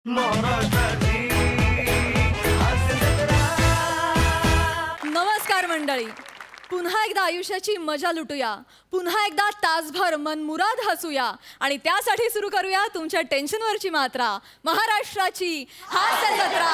नमस्कार मंडळी, पुन्हा एकदा आयुष्याची मजा लुटूया, पुन्हा एकदा तासभर मनमुराद हसूया आणि त्यासाठी सुरू करूया तुमच्या टेन्शनवरची मात्रा, महाराष्ट्राची हास्य जत्रा,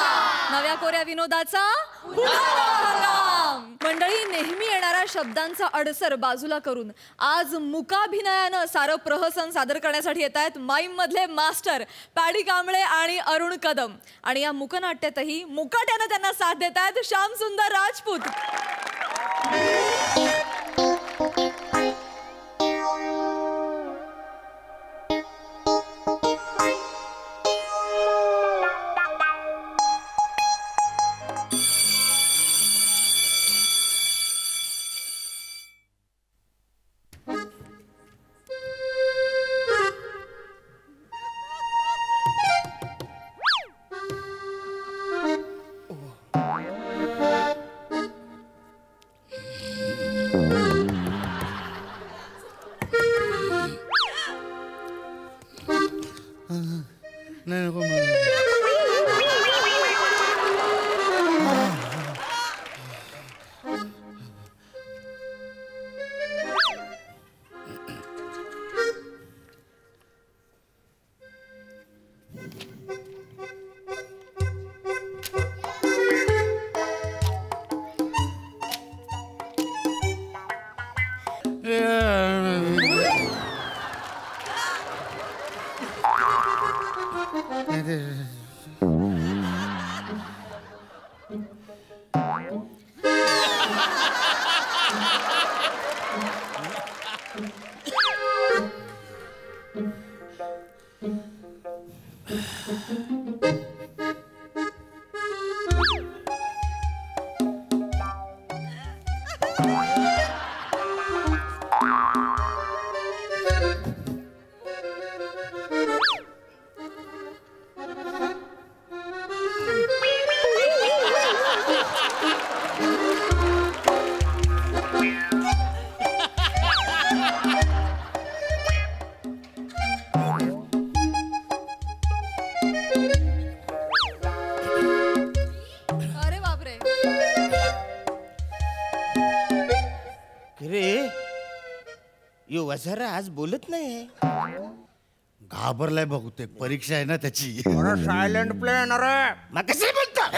नव्या कोऱ्या विनोदाचा हंगाम. मंडळी, नेहमी येणाऱ्या शब्दांचा अडसर बाजूला करून आज मुकाभिनयानं सारं प्रहसन सादर करण्यासाठी येत आहेत माईम मधले मास्टर पॅडी कांबळे आणि अरुण कदम. आणि या मुकनाट्यातही मुकाट्यानं त्यांना साथ देत आहेत श्यामसुंदर राजपूत. वझारा आज बोलत नाही, घाबरलाय बहुतेक, परीक्षा आहे ना त्याची. Silent plane. अरे मग कसे बोलतो?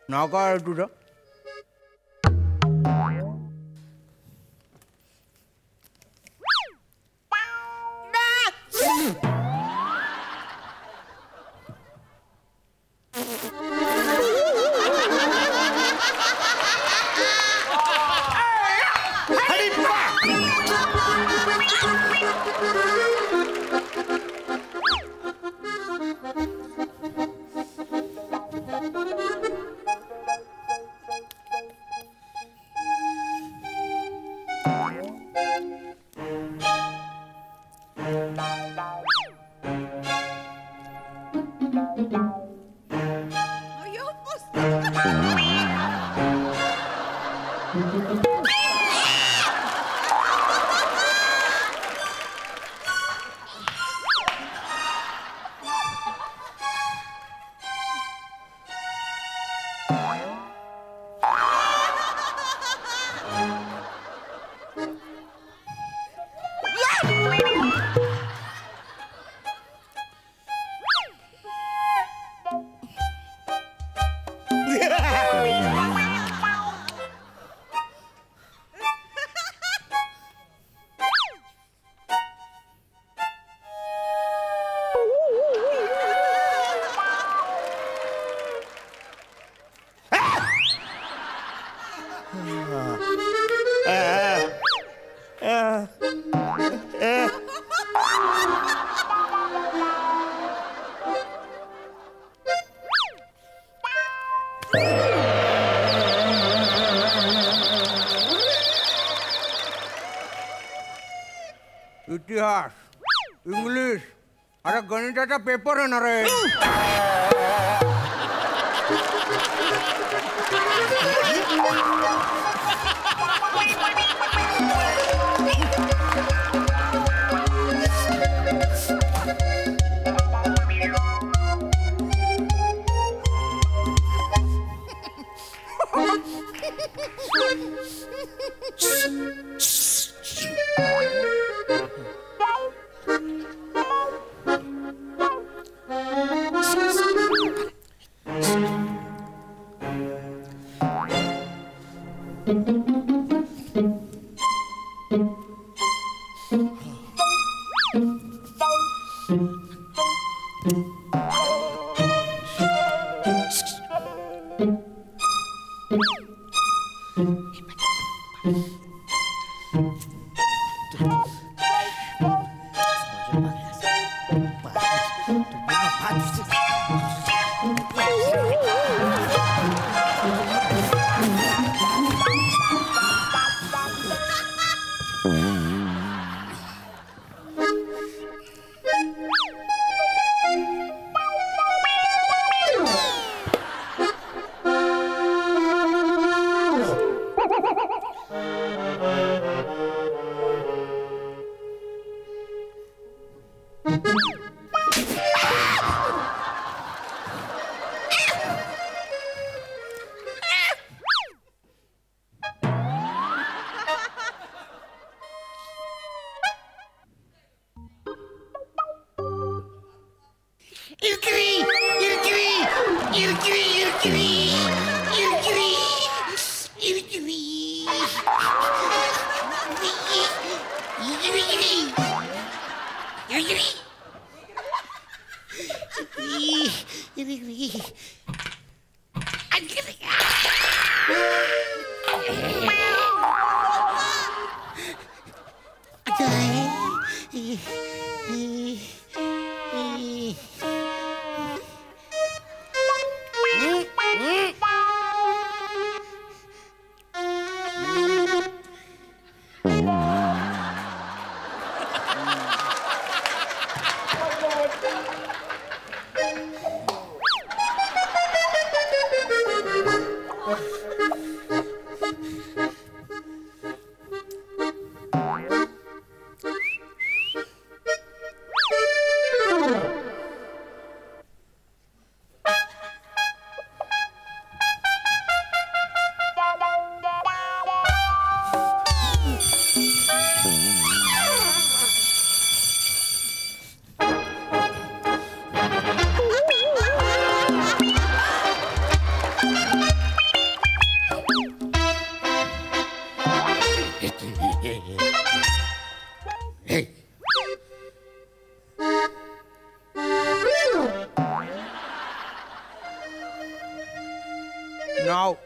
नाव काय तुझं? इतिहास, इंग्लिश, अरे गणिताचा पेपर येणार आहे. Now.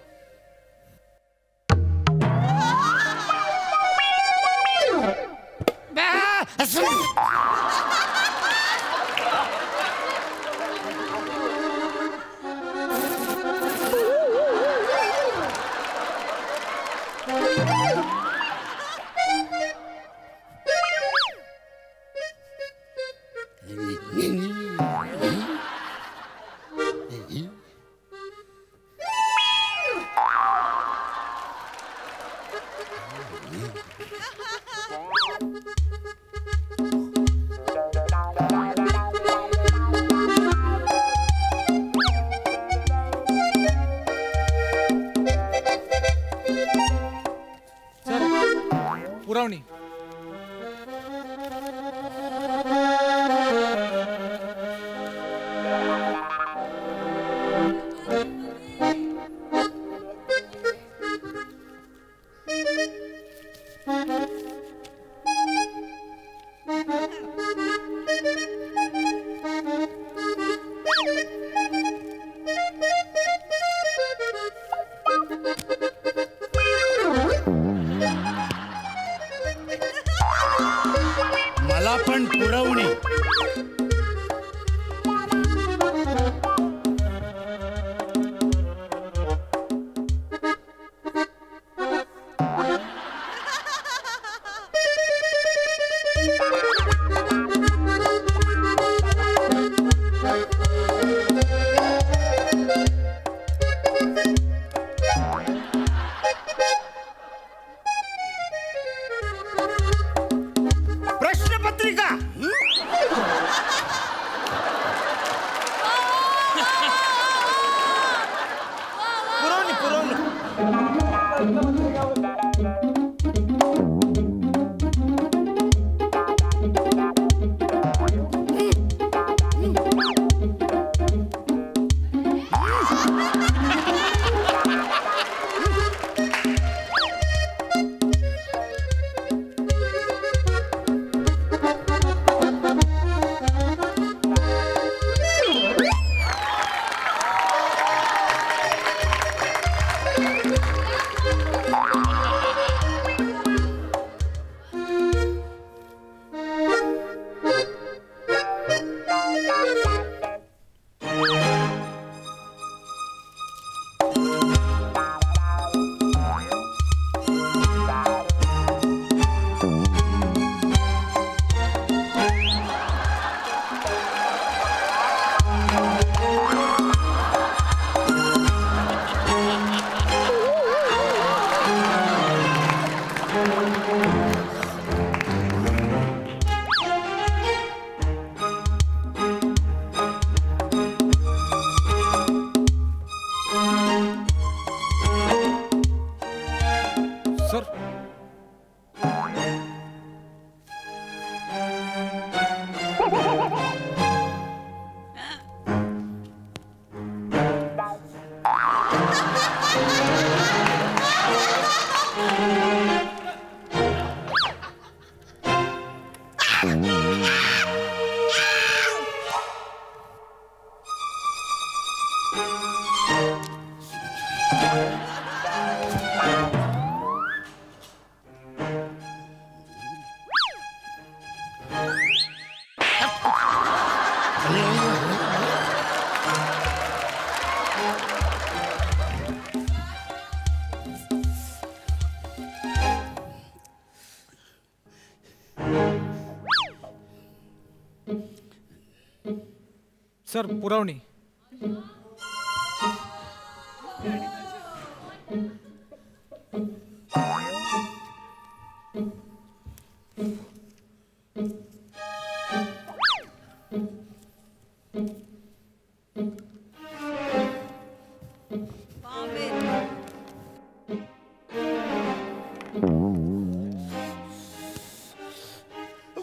पुरवणी. मला पण पुरवणी. पत्रिका. पुरवणी. सर सर पुरवणी.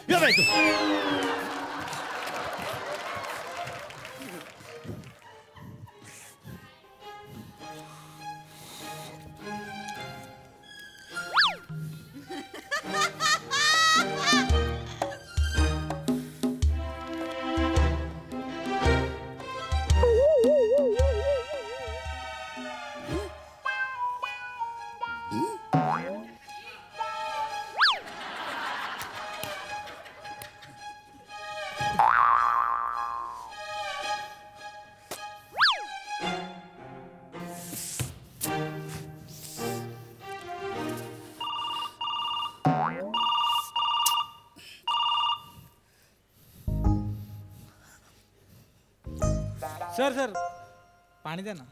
या बाई तू. सर सर पाणी द्या ना.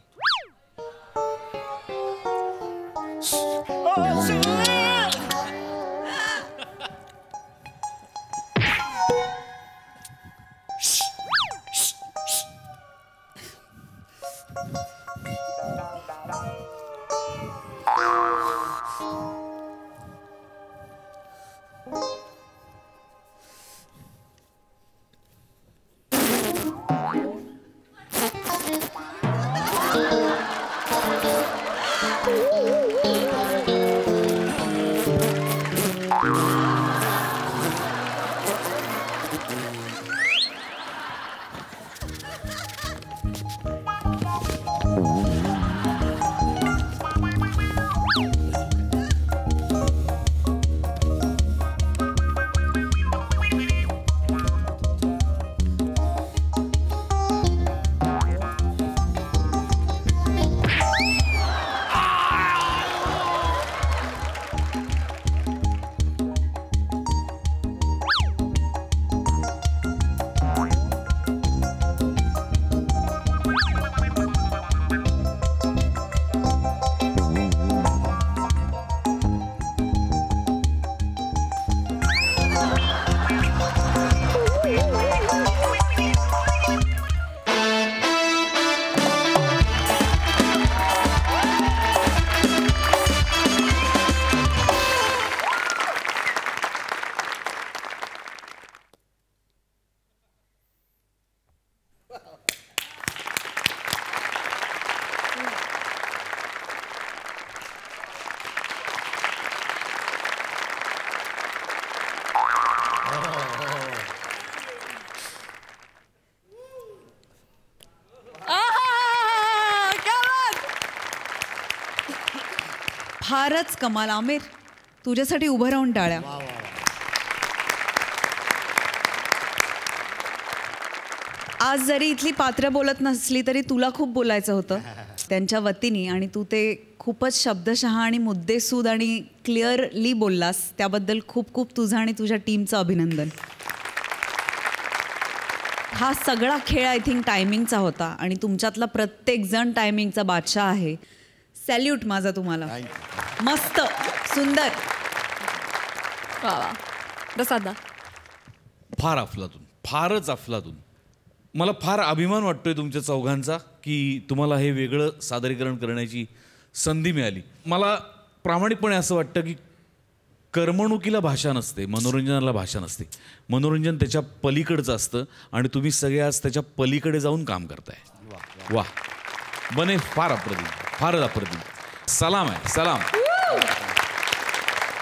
फारच कमाल. आमिर, तुझ्यासाठी उभं राहून टाळ्या. आज जरी इथली पात्र बोलत नसली तरी तुला खूप बोलायचं होतं त्यांच्या वतीने, आणि तू ते खूपच शब्दशः आणि मुद्देसूद आणि क्लिअरली बोललास. त्याबद्दल खूप खूप तुझं आणि तुझ्या टीमचं अभिनंदन. हा सगळा खेळ आय थिंक टायमिंगचा होता आणि तुमच्यातला प्रत्येक जण टायमिंगचा बादशाह आहे. सॅल्यूट माझा तुम्हाला. मस्त, सुंदर. वा वा. प्रसादा. फार अफलातून, फारच अफलातून. मला फार अभिमान वाटतोय तुमच्या चौघांचा की तुम्हाला हे वेगळं सादरीकरण करण्याची संधी मिळाली. मला प्रामाणिकपणे असं वाटतं की करमणुकीला भाषा नसते, मनोरंजनाला भाषा नसते. मनोरंजन त्याच्या पलीकडचं असतं आणि तुम्ही सगळे आज त्याच्या पलीकडे जाऊन काम करताय. वा, बने फार अप्रतिम, फारच अप्रतिम. सलाम आहे, सलाम.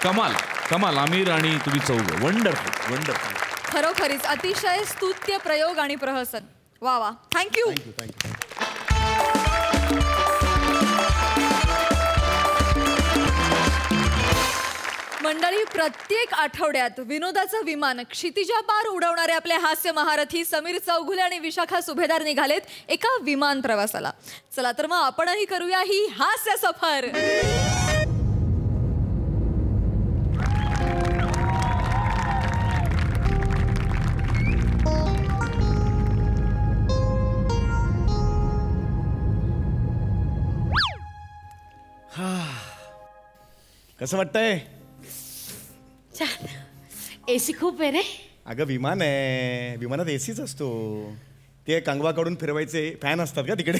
कमाल कमाल. आमिर आणि तुम्ही चौघं वंडरफुल, वंडरफुल. खरोखरीच अतिशय स्तुत्य प्रयोग आणि प्रहसन. वा वा. थँक्यू. मंडळी, प्रत्येक आठवड्यात विनोदाचं विमान क्षितिजापार उडवणारे आपले हास्य महारथी समीर चौघुले आणि विशाखा सुभेदार निघालेत एका विमान प्रवासाला. चला तर मग आपणही करूया ही हास्य सफर. कसं वाटतंय? छान. एसी खूप आहे रे. अगं विमान आहे, विमानात एसीच असतो. ते कंगवाकडून फिरवायचे फॅन असतात का तिकडे?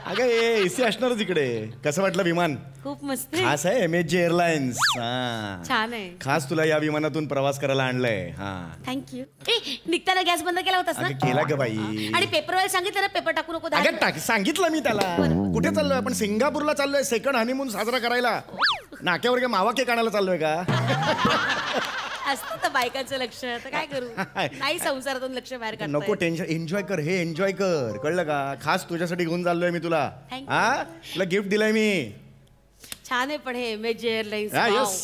अगं एसी असणारच इकडे. कसं वाटलं विमान? खूप मस्त आहे. खास आहे MSG एअरलाइन्स. छान आहे. खास तुला या विमानातून प्रवास करायला आणलंय. हा, थँक्यू. निघताना गॅस बंद केला होतास ना? अगं केला ग बाई. आणि पेपरवाला सांगितलं ना पेपर टाकू नको. अगं सांगितलं मी त्याला. कुठे चाललोय आपण? सिंगापूरला चाललोय सेकंड हनीमून साजरा करायला. नाक्यावर काय मावा केक आणायला चाललोय का? असतं तर बायकांचं लक्ष. तर काय करू, नाही संसारातून लक्ष बाहेर काढता नको येत. टेन्शन. एन्जॉय कर, हे एन्जॉय कर. कळलं का? खास तुझ्यासाठी घेऊन चाललोय मी तुला. Thank you. हा, तुला गिफ्ट दिलंय मी. छान आहे पण हे MSG एअरलाइन्स. हा, yes.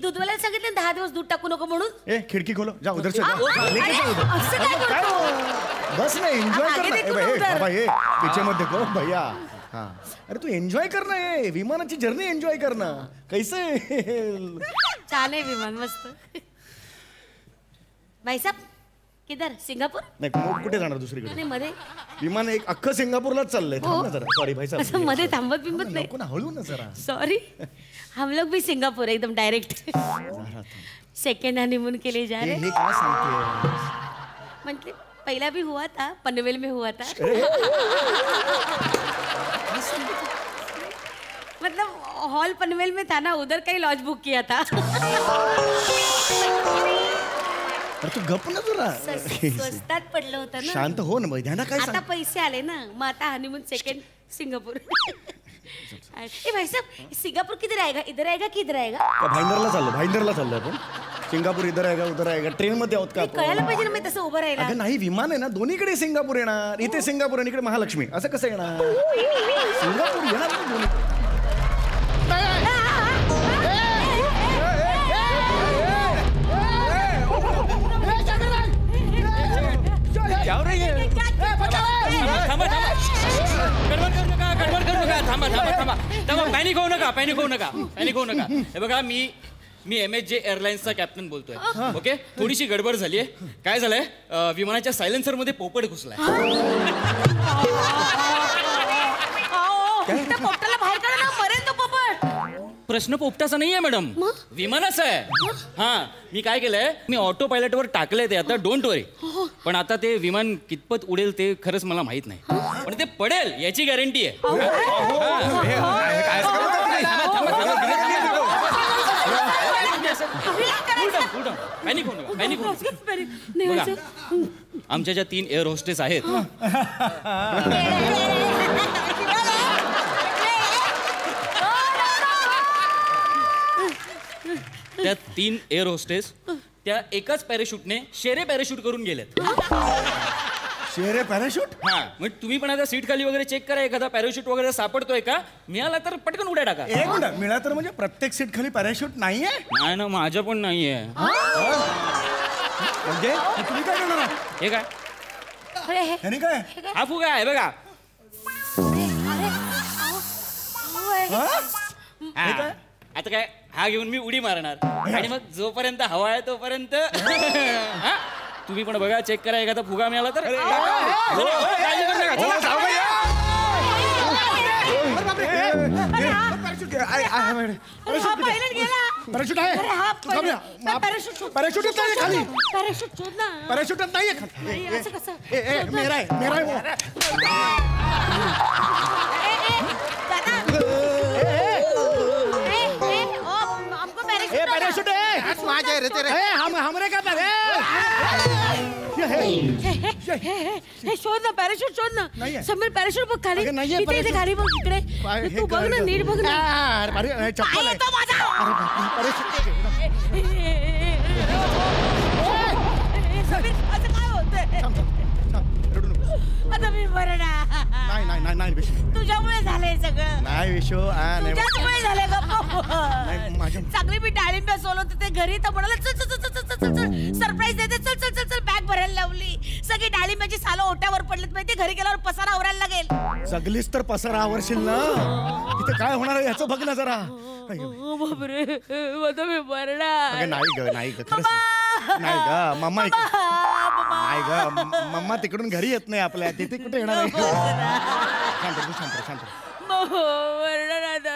दूधवाल्याला सांगितलं 10 दिवस दूध टाकू नको म्हणून. ए खिडकी खोलो, जा उधर से जा. लेके अरे, जा उधर. असं काय अरे, करतो? बस ना, एन्जॉय आगे कर ना. देखो ए, ना ए, उधर. बाबा ये पीछे मत देखो भैया. हाँ, अरे तू एन्जॉय कर ना. ये विमानाची जर्नी एन्जॉय कर ना. कैसे? छान आहे विमान, मस्त. भाई साहब किधर? सिंगापूर? नाही मग कुठे जाणार दुसरीकडे? नाही मध्ये. विमान एक अख्खं सिंगापूरलाच चाललंय. थांब ना जरा. सॉरी भाई असं साहब. मध्ये थांबत बिंबत नाही. नको ना, हळू ना जरा. सॉरी. हम लोग भी सिंगापुर एकदम डायरेक्ट. सेकंड हनीमून के लिए जा रहे. हे काय सांगते? मतलब पहला भी हुआ था, पनवेल में हुआ था. मतलब हॉल पनवेल में था ना, उधर का ही लॉज बुक किया था. अरे तू गप ना जरा. स्वस्तात पडलं होतं ना. शांत हो ना. ध्याना काय आता सांग. पैसे आले ना, मग आता हनीमून सेकंड सिंगापुर. ए भाई साहब, सिंगापुर किधर आएगा? इधर आएगा की इधर आएगा? भाईंदरला चाललो, भाईंदरला चाललो आपण. सिंगापूर इधर आहे का उधर आहे का? ट्रेन मध्ये आहोत का हे आपण? कळायला पाहिजे ना मी तसं उभं राहिला. अगं नाही, विमान आहे ना, दोन्हीकडे सिंगापूर येणार. इथे सिंगापूर आणि इकडे महालक्ष्मी. असं कसं येणार? सिंगापूर येणार ना दोन्ही. पॅनिक होऊ नका. हे बघा, मी MSG एअरलाइन्सचा कॅप्टन बोलतोय. ओके, थोडीशी गडबड झाली आहे. काय झालंय, विमानाच्या सायलेन्सर मध्ये पोपट घुसलाय. त्या पोपटाला बाहेर काढा ना, मरेल तो पोपट. प्रश्न पोपटाचा नाहीये मॅडम, विमानाचा आहे. हा, मी काय केलंय, मी ऑटो पायलटवर टाकलंय ते. आता डोंट वरी. पण आता ते विमान कितपत उडेल ते खरंच मला माहित नाही, पण ते पडेल याची गॅरंटी आहे. पॅनिक होऊ नका. आमच्या ज्या 3 एअर होस्टेस आहेत, त्या 3 एअर होस्टेस त्या एकाच पॅराशूटने शेरे पॅराशूट करून गेलेत. शेरे पॅराशूट. हा मग तुम्ही पण आता सीट खाली वगैरे चेक करा, एखादा पॅराशूट वगैरे सापडतोय का, मिळाला तर पटकन उड्या टाका. एक मिनिट, मिळा तर म्हणजे प्रत्येक सीट खाली पॅराशूट नाहीये नाही ना, माझ्या पण नाहीये. म्हणजे तुम्ही काय करणार आहात? हे काय ह्यानी काय हा फुगा आहे बघा. हा. आता काय हा घेऊन मी उडी मारणार आणि मग जोपर्यंत हवा आहे तोपर्यंत हा? तुम्ही पण बघा, चेक करा, एखादा फुगा मिळाला तर काळजी करू नका. चला. पॅराशूट आहे पॅराशूट खाली पॅराशूटच नाहीये खाली. मेरा आहे पॅराशूट हमरे का शोध ना पॅराशूट, शोध ना. नाहीये. समीर पॅराशूट बघ खाली. अगं, नाहीये इथे parachute. खाली बघ, इकडे तू बघ ना, नीट बघ ना. चप्पल आहे. समीर असं काय होतंय? आता मी बरं ना. नाही विशू, तुझ्यामुळे झालंय सगळं. नाही विशू, तुझ्यामुळे झालंय नाही, माझ्या- चांगली मी डाळिंब सोलवत होते घरी, तर म्हणाला चल चल चल चल चल चल सरप्राईज देते, चल चल चल चल बॅग भरायला लावली. सगळी डाळिंबाची सालं ओट्यावर पडलीत माहिती, घरी गेल्यावर पसारा आवरायला लागेल. जगलीस तर पसारा आवरशील ना. इथे काय होणार आहे याचं बघ ना जरा. बापरे, आता मी मरणार. अगं नाही ग खरंच नाही ग मम्मा नाही ग मम्मा तिकडून घरी येत नाही आपल्या, तिथे कुठे येणार आहे. शांत मरणार आता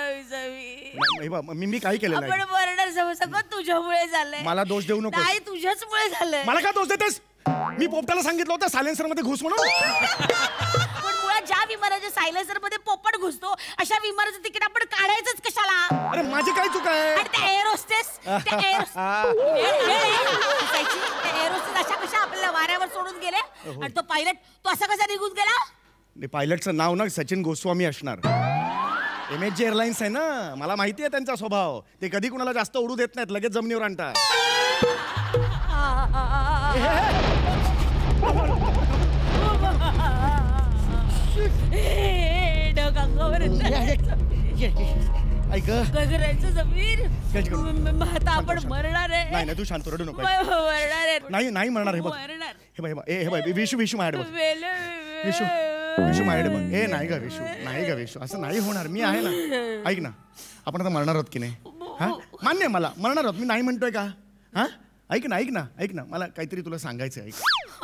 मी काही केलं नाही. आपण मरणार सगळं तुझ्यामुळे झालंय. मला दोष देऊ नको. नाही, तुझ्याचमुळे झालंय. मला का दोष देतेस? मी पोपटाला सांगितलं होतं सायलेन्सर मध्ये घुस म्हणून. पण मुळात ज्या विमानाच्या सायलेन्सर मध्ये पोपट घुसतो, अशा विमानाचं तिकीट आपण काढायचंच कशाला? अरे माझी काय चूक आहे? आणि त्या एअरोस्टेस अशा कशा आपल्याला वाऱ्यावर सोडून गेले, आणि तो पायलट तो असा कसा निघून गेला? पायलटचं नाव ना सचिन गोस्वामी असणार. MHG एअरलाइन्स आहे ना, मला माहिती आहे त्यांचा स्वभाव. ते कधी कुणाला जास्त उडू देत नाहीत, लगेच जमिनीवर आणतात. ऐक गगरायचं समीर, आता आपण मरणार आहे. नाही तू शांत रडू नको. मरणार आहे. नाही मरणार. हे बघ मरणार. हे बघ विशू माझ्याकडे बघ. विशू माझ्याकडे बघ. हे नाही ग विशू असं नाही होणार. मी आहे ना. ऐक ना, आपण आता मरणार आहोत की नाही? हा मान्य आहे मला, मरणार आहोत. मी नाही म्हणतोय का? हा ऐक ना मला काहीतरी तुला सांगायचं. ऐक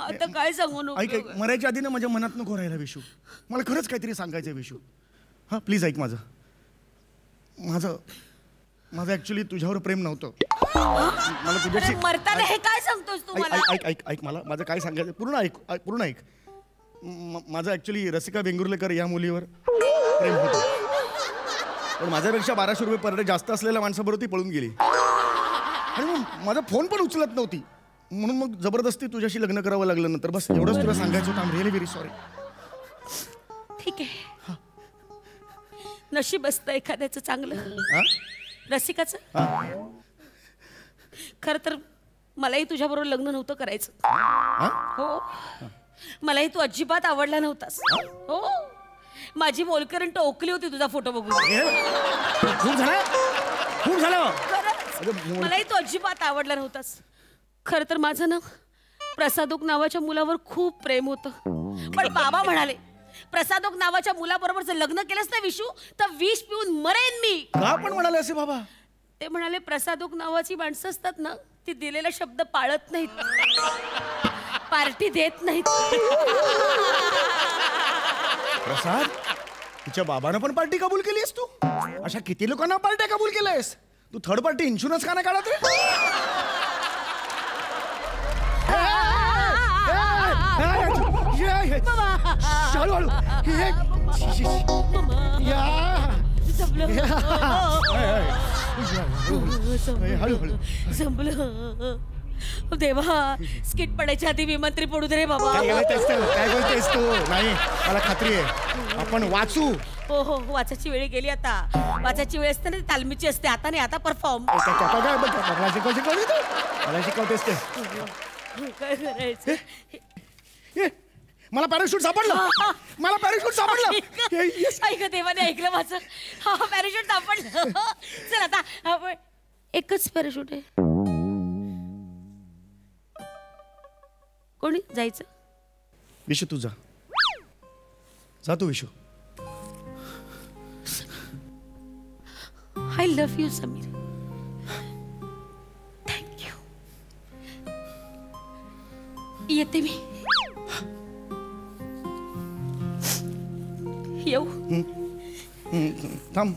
आता काय सांगू नको. ऐक मरायच्या आधी ना माझ्या मनात नको राहायला विशू. मला खरंच काहीतरी सांगायचंय विशू. हा प्लीज ऐक माझं ऍक्च्युली तुझ्यावर प्रेम नव्हतं. मला तुझ्याशी मरताना हे काय सांगतोस तू मला? ऐक मला माझं काय सांगायचं पूर्ण ऐक. माझं ऍक्च्युली रसिका वेंगुर्लेकर या मुलीवर प्रेम होतं, पण माझ्यापेक्षा 1200 रुपये पर डे जास्त असलेल्या माणसाबरोबर ती पळून गेली. आणि मग माझा फोन पण उचलत नव्हती, म्हणून मग जबरदस्ती तुझ्याशी लग्न करावं लागलं. नंतर बस एवढंच तुला सांगायचं होतं. I am really very sorry. ठीक आहे, नशीब असतं एखाद्याचं चांगलं, रसिकाचं. खरं तर मलाही तुझ्याबरोबर लग्न नव्हतं करायचं. हो, मलाही तू अजिबात आवडला नव्हतास. हो, माझी मोलकरण टोकली होती तुझा फोटो बघून. खूप झालं. मलाही तू अजिबात आवडला नव्हतास. खरं तर माझं ना प्रसादोक नावाच्या मुलावर खूप प्रेम होतं, पण बाबा म्हणाले प्रसादोक नावाच्या मुलाबरोबर जर लग्न केलंस ना विशू, तर विष पिऊन मरेन मी. का पण म्हणाले असे बाबा? ते म्हणाले प्रसादोक नावाची माणसं असतात ना, ती दिलेला शब्द पाळत नाहीत, पार्टी देत नाहीत. प्रसाद, तुझ्या बाबानं पण पार्टी कबूल केलीस तू? अशा किती लोकांना पार्टी कबूल केलंयस तू? थर्ड पार्टी इन्शुरन्स का नाही काढत रे? हळूहळू संपलं. देवा, स्किट पडायच्या आधी विमंत्री पडू दे रे बाबा. काय बोलतेस तू? नाही, मला खात्री आहे आपण वाचू. हो हो, वाचायची वेळ गेली आता. वाचायची वेळ असते ना, तालमीची असते. आता नाही, आता परफॉर्म. मला शिकवतेस ते? काय करायचं? मला पॅराशूट सापडलं. मला पॅराशूट सापडलं. Yes. ऐक देवाने ऐकलं माझं. पॅराशूट सापडलं. चल आता एकच पॅराशूट आहे. कोणी जायचं? विशू तू जा. जा तू Vishu. I love you Sameer. Thank you. येते मी. येऊ. थांब.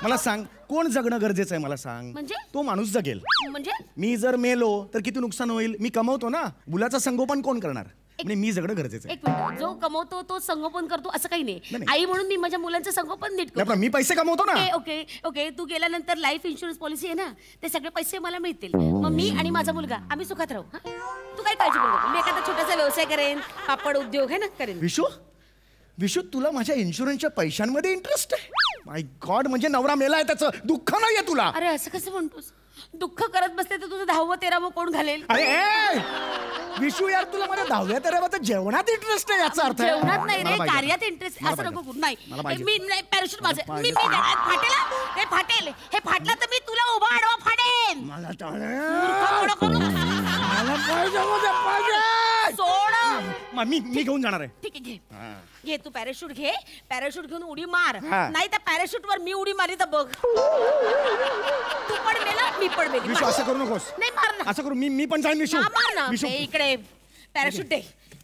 मला सांग कोण जगणं गरजेचं आहे मला सांग. म्हणजे? तो माणूस जगेल. म्हणजे मी जर मेलो तर किती नुकसान होईल. मी कमवतो ना. मुलाचं संगोपन कोण करणार. म्हणजे मी जगणं गरजेचं आहे. एक मिनिट. जो कमवतो तो संगोपन करतो असं काही नाही. नाही. आई म्हणून मी माझ्या मुलांचं संगोपन नीट नाही, करतो. पण मी पैसे कमवतो ना. Okay okay okay. तू गेल्यानंतर लाईफ इन्शुरन्स पॉलिसी आहे ना, ते सगळे पैसे मला मिळतील. मग मी आणि माझा मुलगा आम्ही सुखात राहू. हा? तू काय काळजी करू नको. मी एखादा छोटासा व्यवसाय करेन. पापड उद्योग आहे ना करेन. विशू विशू तुला माझ्या इन्शुरन्सच्या पैशांमध्ये इंटरेस्ट आहे. माय गॉड. म्हणजे नवरा मेलाय त्याचं दुःख नाहीये तुला. अरे असं कसं म्हणतोस. दुःख करत बसते तर तुझं 10वं 13वं कोण घालेल. अरे ए! विशू यार तुला माझ्या 10व्या 13व्या जेवणात इंटरेस्ट आहे याचा अर्थ आहे. जेवणात नाही रे मला पाहिजे. कार्यात इंटरेस्ट. मला असं पाहिजे. नको करू. नाही मला पाहिजे. मी नाही पॅराशूट माझं मला मी पाहिजे. फाटेल. हे फाटेल. हे फाटलं तर मी तुला उभा आडवा फाडेन. मला मूर्ख करू नका. सोड. मी घेऊन जाणार आहे. ठीक आहे घे. घे तू पॅराशूट घे. पॅराशूट घेऊन उडी मार. हा. नाही त्या पॅराशूट वर मी उडी मारली तर बघ. तू पण मेला मी पण मेली. विशू असं करू नकोस. नाही मार ना. असं करू मी पण जाईन विशू. हा, मार ना. विशू ए, इकडे पॅराशूट दे.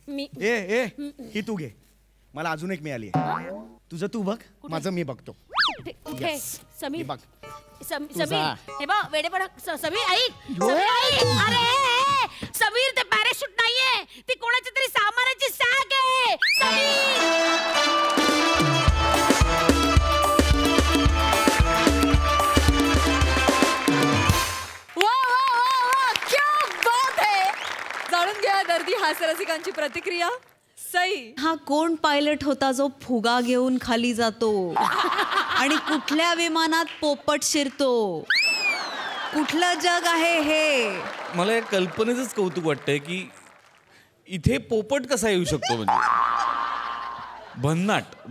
मी ए ही तू घे. मला अजून एक मिळाली आहे. तुझं तू बघ. माझं मी बघतो. कुठे Yes. समीर. हे बघ. समीर हे बघ वेडेपणा. समीर ऐक. समीर ऐक. अरे समीर ते पॅराशूट नाहीये. ती कोणाची तरी सामानाची सॅक आहे. समीर. वा वा वा वा, क्या बात है. जाणून घ्या दर्दी हास्यरसिकांची प्रतिक्रिया. सई. हा कोण पायलट होता जो फुगा घेऊन खाली जातो आणि कुठल्या विमानात पोपट शिरतो. कुठलं जग आहे हे. मला या कल्पनेचंच कौतुक वाटतंय की इथे पोपट कसा येऊ शकतो. म्हणजे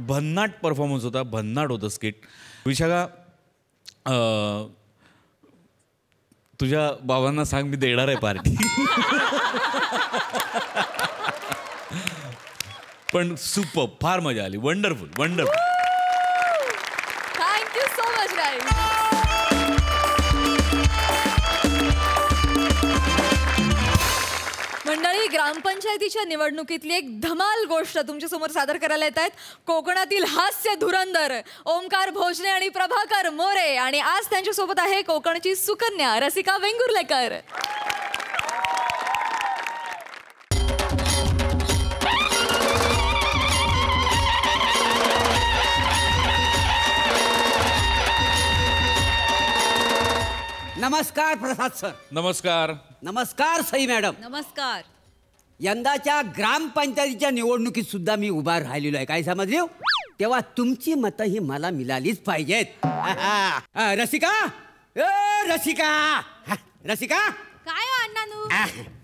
भन्नाट परफॉर्मन्स होता. भन्नाट होतं स्किट. विशाखा तुझ्या बाबांना सांग मी देणार आहे पार्टी. पण सुपर. फार मजा आली. Wonderful. Thank you so much guys. मंडळी ग्रामपंचायतीच्या निवडणुकीतली एक धमाल गोष्ट तुमच्यासमोर सादर करायला येत आहेत कोकणातील हास्य धुरंधर ओमकार भोजने आणि प्रभाकर मोरे. आणि आज त्यांच्यासोबत आहे कोकणची सुकन्या रसिका वेंगुर्लेकर. नमस्कार प्रसाद सर. नमस्कार. नमस्कार सई मॅडम. नमस्कार. यंदाच्या ग्रामपंचायतीच्या निवडणुकीत सुद्धा मी उभा राहिलेलो आहे. काय समजले. तेव्हा तुमची मतं ही मला मिळालीच पाहिजेत. रसिका. रसिका. रसिका. काय हो अण्णानू.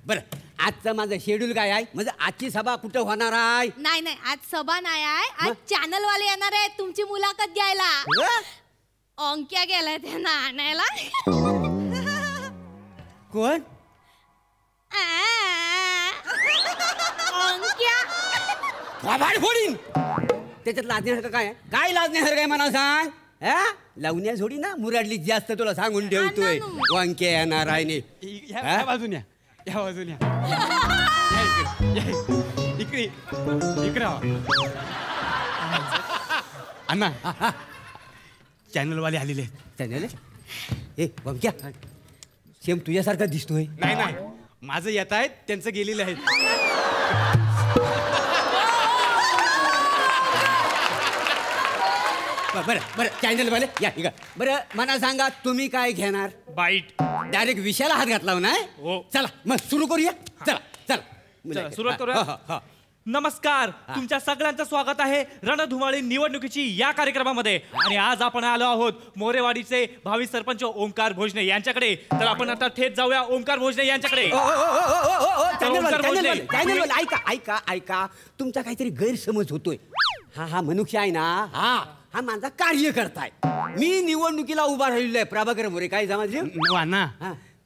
बरं आजचं माझं शेड्यूल काय आहे. म्हणजे आजची सभा कुठं होणार आहे. नाही नाही आज सभा नाही आहे. आज चॅनल वाले येणार आहेत तुमची मुलाखत घ्यायला. ओंक्या गेलाय त्यांना आणायला. कोण. ओंक्या. फोडीन. त्याच्यात लाजण्यासारखं काय आहे. काय लाजण्यासारखं आहे मला सांग. लावण्या झोडी ना मुराडली जास्त तुला सांगून ठेवतोय. वांके येणार आहे. या बाजून या. या बाजून या. इकडे इकडे अण्णा चॅनलवाले आलेले आहेत. चॅनल. ए वांक्या सेम तुझ्यासारखा दिसतोय. नाही नाही माझं येत आहेत त्यांचं गेलेलं आहेत. बरं बरं चॅनलवाले या इकडं. बरं मला सांगा तुम्ही काय घेणार. बाईट. डायरेक्ट विषयाला हात घातला ना. हो. चला मग सुरू करूया. चला चला सुरुवात करूया. नमस्कार, तुमच्या सगळ्यांचं स्वागत आहे रणधुमाळी निवडणुकीची या कार्यक्रमामध्ये. आणि आज आपण आलो आहोत मोरेवाडीचे भावी सरपंच ओंकार भोजने यांच्याकडे. तर आपण आता थेट जाऊया ओंकार भोजने यांच्याकडे. ऐका ऐका ऐका, तुमचा काहीतरी गैरसमज होतोय. हा मनुष्य आहे ना, हा माझा कार्यकर्ता आहे. मी निवडणुकीला उभा राहिलेलो आहे. प्रभाकर मोरे, काय समजले अण्णा?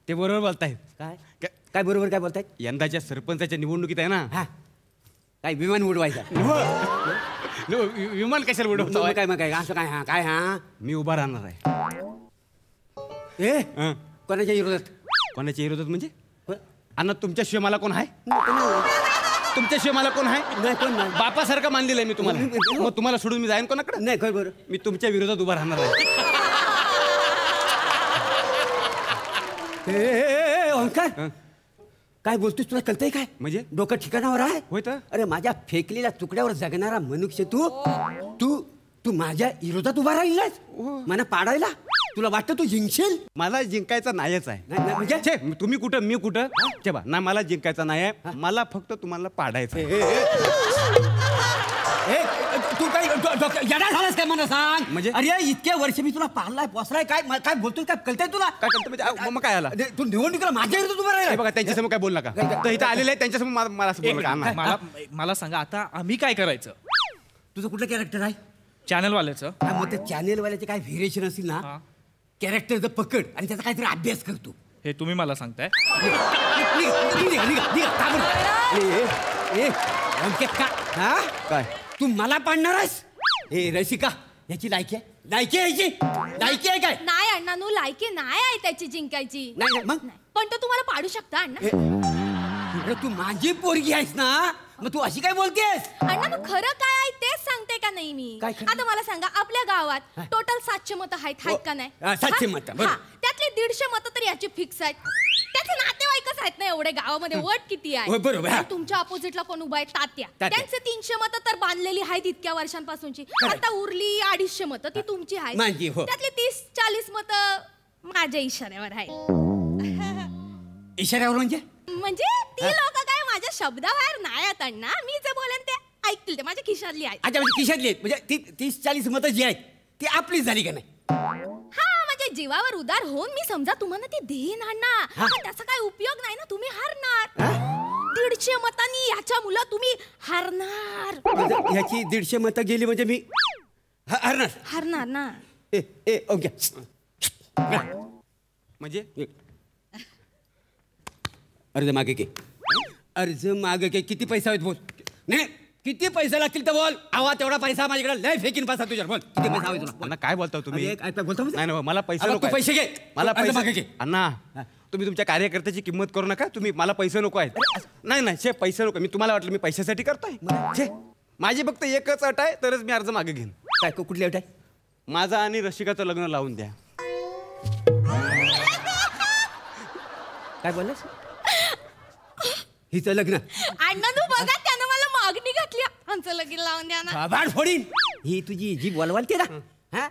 ते बरोबर बोलतायत. काय काय बरोबर काय बोलतायत? यंदाच्या सरपंचाच्या निवडणुकीत आहे ना, काय विमान उडवायचा? विमान कशाला उडवतो? काय मग काय असं काय? काय मी उभा राहणार आहे. कोणाच्या विरोधात? कोणाच्या विरोधात म्हणजे? अण्णा, तुमच्याशिवाय मला कोण आहे? तुमच्याशिवाय मला कोण आहे? बापासारखं मानलेलं आहे मी तुम्हाला. मग तुम्हाला सोडून मी जाईन कोणाकडे? नाही, काय बरं, मी तुमच्या विरोधात उभा राहणार आहे. ओंकार, काय बोलतोस? तुला कळतंय काय? म्हणजे डोकं ठिकाणावर आहे? होय तर. अरे, माझ्या फेकलेल्या तुकड्यावर जगणारा मनुष्य तू तू तू माझ्या विरोधात उभा राहिलास मला पाडायला. तुला वाटतं तू जिंकशील? मला जिंकायचा नाहीच आहे. म्हणजे तुम्ही कुठं मी कुठं तेव्हा ना, मला जिंकायचा नाही आहे. मला फक्त तुम्हाला पाडायचं. तू काय येणार झालास काय मला सांग? म्हणजे? अरे, इतक्या वर्ष मी तुला पाळलाय पोसलाय. काय काय बोलतोय? काय कळतंय तुला? काय करतो म्हणजे? मग काय आला? तू निवडणुकीला माझ्या विरोधात उभा राहिला. बघा, त्यांच्यासमोर काय बोल नका. तर इथं आलेलं आहे, त्यांच्यासमोर मला असं बोलू नका. मला सांगा, आता आम्ही काय करायचं? तुझं कुठलं कॅरेक्टर आहे? चॅनलवाल्याचं. मग त्या चॅनेलवाल्याचे काय व्हेरिएशन असतील ना, कॅरेक्टरचं पकड आणि त्याचा काहीतरी अभ्यास करतो. हे तुम्ही मला सांगताय? काय तू मला पाडणार आहेस? हे रसिका, याची लायकी आहे? लायकी आहे याची? लायकी आहे काय? नाही अण्णानू, लायकी नाही आहे त्याची जिंकायची. नाही मग? पण तो तुम्हाला पाडू शकता अण्णा. तू माझी पोरगी आहेस ना, मग तू अशी काय बोलतेस? अण्णा, खरं काय आहे तेच सांगते का नाही मी? आता मला सांगा, आपल्या गावात टोटल 700 मतं आहेत का नाही? 700 मतं, बरं. त्यातले 150 मतं तर याची फिक्स आहेत. त्याचे नातेवाईकच आहेत ना एवढे गावामध्ये. वट किती आहे? बरोबर. आणि तुमच्या अपोजिटला कोण उभा आहे? तात्या. त्यांचे 300 मतं तर बांधलेली आहेत इतक्या वर्षांपासूनची. आता उरली 250 मतं, ती तुमची आहेत. त्यातली 30-40 मतं माझ्या इशाऱ्यावर आहेत. इशाऱ्यावर म्हणजे? म्हणजे ती लोक काय माझ्या शब्दाबाहेर नाही आहेत अण्णा. मी जे बोलेन ते ऐकतील, ते माझ्या खिशातली आहेत. अच्छा, म्हणजे खिशातली आहेत. म्हणजे 30-40 मतं जी आहेत ती आपलीच झाली का नाही? म्हणजे जीवावर उदार होऊन मी समजा तुम्हाला ती देईन अण्णा, पण त्याचा काय उपयोग नाही ना. तुम्ही हारणार. 150 मतांनी याच्या मुलं तुम्ही हारणार. ह्याची 150 मतं गेली म्हणजे मी हारणार ना. ओके. म्हणजे अर्ज मागे के. अर्ज मागे के. किती पैसा आहेत बोल? नाही, किती पैसे लागतील तर बोल. आवा तेवढा पैसा माझ्याकडे लय फेकीन पैसा तुझ्या. बोल, किती पैसा हवे तुला? अण्णा, काय बोलता तुम्ही? बोलतो नाही, मला पैसे नको. पैसे घे. मला अर्ज मागे पैसे. घे. अण्णा, तुम्ही तुमच्या कार्यकर्त्याची किंमत करू नका. तुम्ही मला पैसे नको आहेत. नाही शे, पैसे नको. मी तुम्हाला वाटलं मी पैशासाठी करतोय. माझी फक्त एकच अट आहे, तरच मी अर्ज मागे घेईन. काय कुठली अट आहे? माझा आणि रसिकाचं लग्न लावून द्या. काय बोललास? हिचं लग्न? अण्णा तू बघा, त्यानं मला मागणी घातली. आमचं लगीन लावून द्या ना. बाळ फोडीन. ही तुझी जी बोलवालते ना,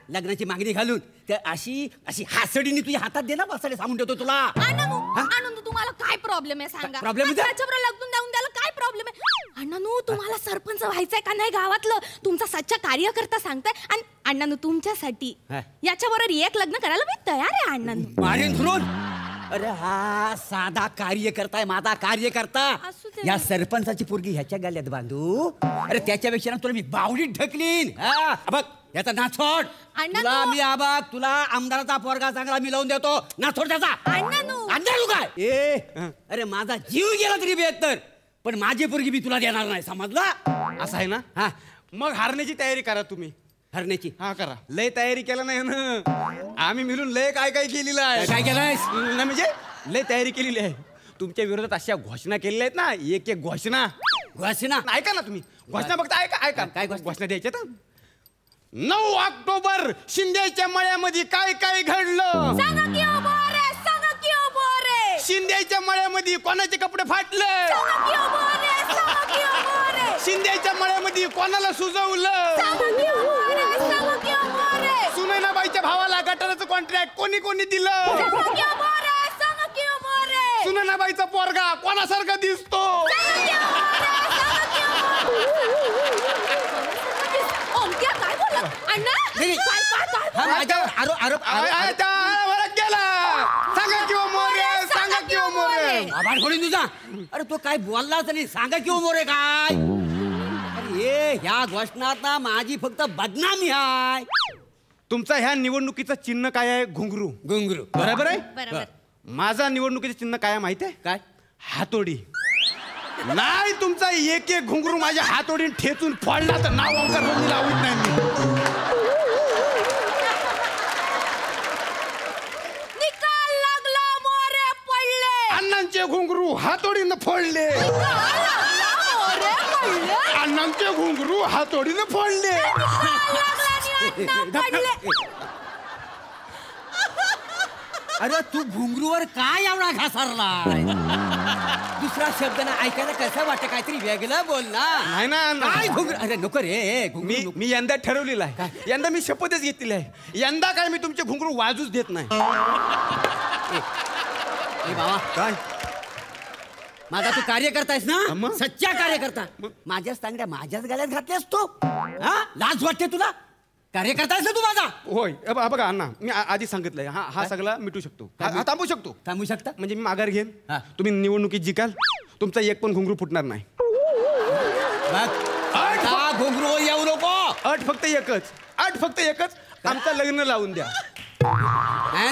लग्नाची मागणी घालून, तर अशी अशी हासडीने तुझ्या हातात दे ना, बसाडे सांगून ठेवतो तुला. अण्णानू, तुम्हाला काय प्रॉब्लेम आहे सांगा? प्रॉब्लेम आहे? त्याच्याबरोबर लग्न लावून द्यायला काय प्रॉब्लेम आहे? अण्णानू, तुम्हाला सरपंच व्हायचंय का नाही गावातलं? तुमचा सच्चा कार्यकर्ता सांगताय. आणि अण्णानू, तुमच्यासाठी याच्याबरोबर एक लग्न करायला मी तयार आहे अण्णानू. मारेन धरून. अरे, हा साधा कार्यकर्ता आहे, माझा कार्यकर्ता. या सरपंचाची पोरगी ह्याच्या गाल्यात बांधू? अरे, त्याच्यापेक्षा ना तुला मी बावडीत ढकलीन. बघ, याचा नाथोड. तुला मी आबाग, तुला आमदाराचा पोरगा चांगला मी लावून देतो. नाथोड त्याचा. अण्णानू काय? अरे, माझा जीव गेला तरी बेहत्तर, पण माझी पोरगी मी तुला देणार नाही, समजला? असं आहे ना? मग हारण्याची तयारी करा तुम्ही. हरण्याची? करा. लय तयारी केलं नाही ना आम्ही मिळून लय काय काय केलेलं आहे. काय केलंय? नाही म्हणजे लय तयारी केलेली आहे. तुमच्या विरोधात अशा घोषणा केलेल्या आहेत ना, एक एक घोषणा. ऐका ना तुम्ही. घोषणा फक्त ऐका. काय घोषणा द्यायच्या तर? 9 ऑक्टोबर शिंदेच्या मळ्यामध्ये काय काय घडलं? शिंदेच्या मळ्यामध्ये कोणाचे कपडे फाटले? शिंदेच्या मळ्यामध्ये कोणाला सुजवलं? सुनैनाबाईच्या भावाला गटाराचं कॉन्ट्रॅक्ट कोणी दिलं? सुनैनाबाईचा पोरगा कोणासारखा दिसतो? अण्णा नाही, काय काय काय हा माझ्यावर आरोप सांगा किंवा मोरे सांगा किंवा मोरे आभार खोडून तुझा. अरे तो काय बोललाच नाही. सांगा किंवा मोरे काय. अरे ह्या घोषणात ना माझी फक्त बदनामी आहे. तुमचा ह्या निवडणुकीचं चिन्ह काय आहे? घुंगरू. घुंगरू बरोबर आहे. बरोबर. माझा निवडणुकीचं चिन्ह काय आहे माहिती आहे? काय? हातोडी. नाही तुमचा एक एक घुंगरू माझ्या हातोडीने ठेचून फोडला तर नाव ओंकार भोजने लावत नाही मी. निकाल लागला मोरे पडले. अण्णांचे घुंगरू हातोडीनं फोडले. मोरे पडले. अण्णांचे घुंगरू हातोडीनं फोडले. अरे तू घुंगरूवर काय एवढा घासारला. दुसरा शब्द ना ऐकायला कसं वाटतं. काहीतरी वेगळं बोल ना. नाही ना काय घुंगरू. अरे नको रे. मी यंदा ठरवलेलं आहे. यंदा मी शपथच घेतलेली आहे. यंदा काय मी तुमचे घुंगरू वाजूच देत नाही. बाबा काय माझा तू कार्यकर्ता आहेस ना. मग? सच्चा कार्यकर्ता. माझ्याच तांगड्या माझ्याच गळ्यात घातल्यास तू. हा लाज वाटते तुला. कार्यकर्ता आहेस ना तू माझा. होय बघा अण्णा मी आधी सांगितलंय हा सगळा मिटू शकतो. हा थांबू शकतो. थांबू शकता म्हणजे मी माघार घेईन. हा. तुम्ही निवडणुकीत जिकाल. तुमचा एक पण घुंगरू फुटणार नाही. घुंगरू येऊ नको. अट फक्त एकच आमचं लग्न लावून द्या.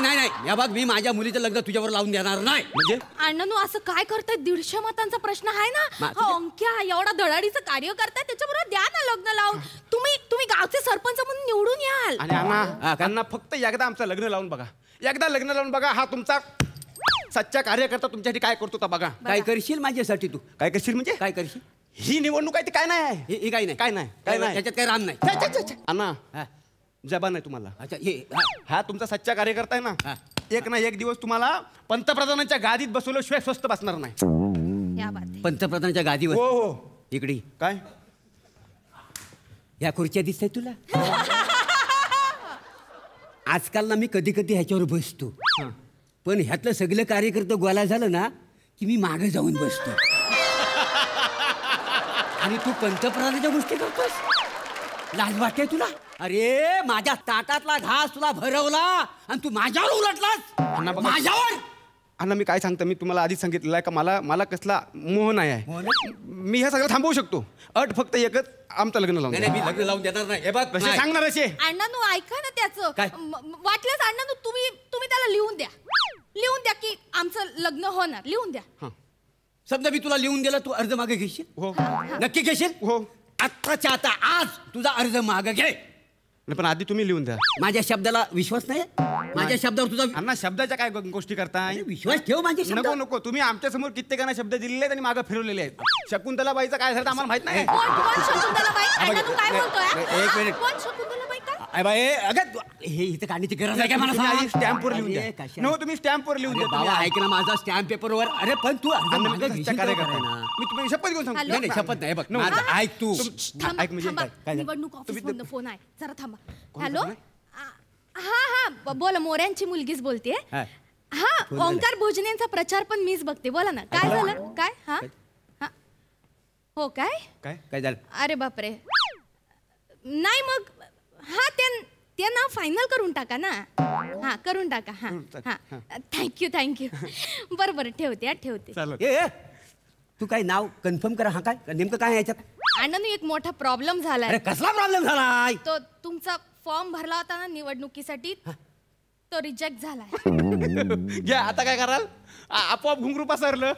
नाही या बघ मी माझ्या मुलीचं लग्न तुझ्यावर लावून देणार नाही. म्हणजे अण्णानू असं काय करताय. 150 मतांचा प्रश्न आहे ना. हा अंक्या एवढा धडाडीचं कार्य करताय त्याच्याबरोबर द्या ना लग्न लावून. तुम्ही गावचे सरपंच म्हणून निवडून याल. आणि अण्णा फक्त एकदा आमचं लग्न लावून बघा. एकदा लग्न लावून बघा. हा तुमचा सच्चा कार्यकर्ता तुमच्यासाठी काय करतो का बघा. काय करशील माझ्यासाठी तू. काय करशील म्हणजे काय करशील. ही निवडणूक आहे ती काय नाही आहे. हे काय नाही काय नाही त्याच्यात काय राम नाही. अण्णा हा. जबान आहे तुम्हाला. अच्छा हा तुमचा सच्चा कार्यकर्ता आहे ना. एक ना एक दिवस तुम्हाला पंतप्रधानांच्या गादीत बसवल्याशिवाय स्वस्त बसणार नाही. या बात आहे. पंतप्रधानाच्या गादीवर. हो इकडे काय ह्या खुर्च्या दिसत तुला. आजकाल ना मी कधी कधी ह्याच्यावर बसतो. पण ह्यातलं सगळं कार्यकर्ता गोळा झालं ना की मी मागे जाऊन बसतो. आणि तू पंतप्रधानाच्या गोष्टी करतोस. लाज वाटते तुला. अरे माझ्या ताटातला घास तुला भरवला आणि तू माझ्यावर उलटलास. माझ्यावर. अण्णा मी काय सांगतो. मी तुम्हाला आधीच सांगितलेलं आहे का मला कसला मोह नाही आहे. मी हे सगळं थांबवू शकतो. अट फक्त एकच आमचं लग्न लावून. नाही मी लग्न लावून देणार नाही. हे बघ कसे सांगणार असे. अण्णानू ऐका ना त्याचं. काय? वाटल्यास अण्णानू तुम्ही त्याला लिहून द्या की आमचं लग्न होणार. लिहून द्या. समजा मी तुला लिहून दिला तू अर्ज मागे घेशील. हो नक्की घेशील. हो आत्ताच्या आता आज तुझा अर्ज मागे घे. पण आधी तुम्ही लिहून द्या. माझ्या शब्दाला विश्वास नाही. माझ्या शब्दावर तुझा अण्णा शब्दाच्या काय गोष्टी करताय. विश्वास ठेव माझ्या शब्दावर. नको तुम्ही आमच्या समोर कित्येकांना शब्द दिलेले आहेत आणि मागे फिरवलेले आहेत. शकुंतलाबाईचं काय झालं आम्हाला माहित नाही. कोण शकुंतलाबाई. अण्णानू काय बोलतोय. एक मिनिट. कोण शकुंतलाबाई काय. अरे बाई अगं हे इथं काढण्याची गरज आहे का मला सांग. स्टॅम्पवर लिहून द्या. नो तुम्ही स्टॅम्पवर लिहून द्या. बाबा ऐक ना माझा स्टॅम्प पेपरवर. अरे पण तू अर्ज मागे घेशील काय का करताय. ना. मी तुम्ही शपथ घेऊन सांगतो. नाही शपथ नाही. बघ माझं ऐक तू. थांबा, ऐक म्हणजे थांबा. काय निवडणूक ऑफिस मधनं फोन आहे. जरा थांबा. हॅलो. हा बोला. मोऱ्यांची मुलगीच बोलते. हा ओंकार भोजनेंचा प्रचार पण मीच बघते. बोला ना काय झालं. काय. हा हो काय काय झालं. अरे बापरे. नाही मग हा ते नाव फायनल करून टाका ना. हा करून टाका. हा थँक्यू. बरं ठेवते. ए तू काय नाव कन्फर्म करा. हा काय नेमकं काय याच्यात. अण्णानू एक मोठा प्रॉब्लेम झालाय. अरे कसला प्रॉब्लेम झालाय. तो तुमचा फॉर्म भरला होता ना निवडणुकीसाठी तो रिजेक्ट झालाय. घ्या आता काय कराल. आपोआप घुंगरू पसरलं.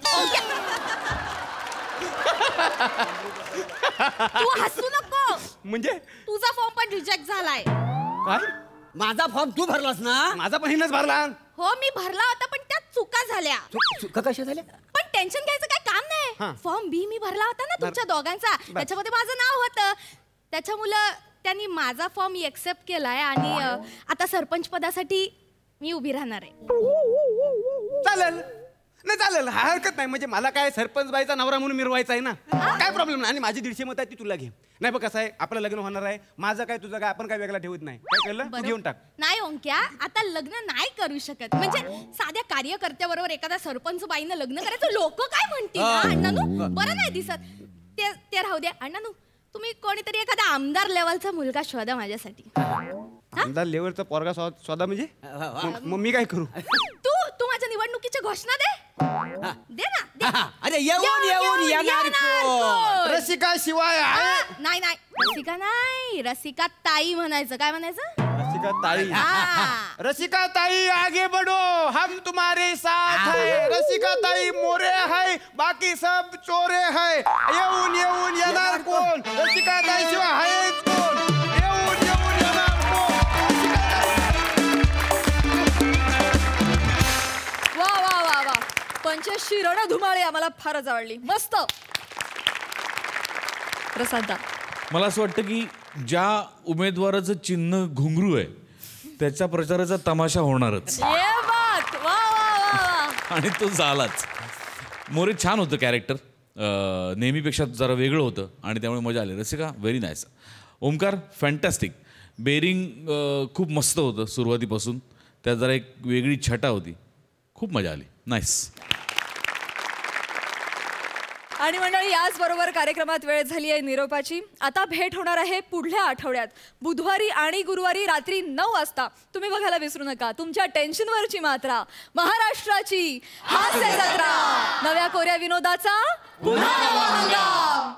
तू हसू नको. म्हणजे तुझा फॉर्म पण रिजेक्ट झालाय. काय. माझा फॉर्म तू भरलास ना. माझा पण हिनच भरला. हो मी भरला होता पण त्यात चुका झाल्या. चुका कशा झाल्या. पण टेन्शन घ्यायचं काय काम नाही. फॉर्म बी मी भरला होता ना तुमच्या दोघांचा. त्याच्यामध्ये माझं नाव होतं. त्याच्यामुळे त्यांनी माझा फॉर्म एक्सेप्ट केलाय आणि आता सरपंच पदासाठी मी उभी राहणार आहे. चालेल हरकत नाही. म्हणजे मला काय सरपंच बाईचा नवरा म्हणून मिरवायचा आहे ना. काय प्रॉब्लेम नाही. आणि माझी 150 मत आहे ती तुला घे. नाही बघ कसं आहे आपलं लग्न होणार आहे. माझं काय तुझं काय आपण काय वेगळा ठेवत नाही. काय कळलं तू घेऊन टाक. नाही ओंक्या आता लग्न नाही करू शकत. म्हणजे साध्या कार्यकर्त्याबरोबर एखाद्या सरपंच बाईनं लग्न करायचं लोक काय म्हणतील. अण्णानू बरं नाही दिसत. ते राहू द्या. अण्णानू तुम्ही कोणीतरी एखादा आमदार लेवलचा मुलगा शोधा माझ्यासाठी. आमदार लेवलचा पोरगा स्वतः म्हणजे मग मी काय करू? तू माझ्या निवडणुकीची घोषणा दे. दे ना दे. अरे येऊन येणार कोण? रसिका शिवाय आहे. नाही रसिका नाही, रसिका ताई म्हणायचं. काय म्हणायचं? रसिका ताई. रसिका ताई आगे बढ़ो, हम तुम्हारे साथ है. रसिका ताई मोरे है, बाकी सब चोरे है. येऊन येणार कोण? रसिका ताई शिवाय आहेच कोण? येऊन येणार कोण? वा 85 रणधुमाळे आम्हाला फारच आवडली. मस्त. प्रसादा, मला असं वाटतं की ज्या उमेदवाराचं चिन्ह घुंगरू आहे त्याच्या प्रचाराचा तमाशा होणारच. ये बात. वा आणि तो झालाच. मोरे छान होतं कॅरेक्टर, नेहमीपेक्षा जरा वेगळं होतं आणि त्यामुळे मजा आली. Rasika very nice. Omkar fantastic. बेरिंग खूप मस्त होतं सुरुवातीपासून. त्यात जरा एक वेगळी छटा होती. खूप मजा आली. नाईस. आणि मंडळी, याचबरोबर कार्यक्रमात वेळ झाली आहे निरोपाची. आता भेट होणार आहे पुढल्या आठवड्यात बुधवारी आणि गुरुवारी रात्री 9 वाजता. तुम्ही बघायला विसरू नका तुमच्या टेन्शनवरची मात्रा, महाराष्ट्राची हास्य जत्रा. नव्या कोऱ्या विनोदाचा पुन्हा नवा हंगाम.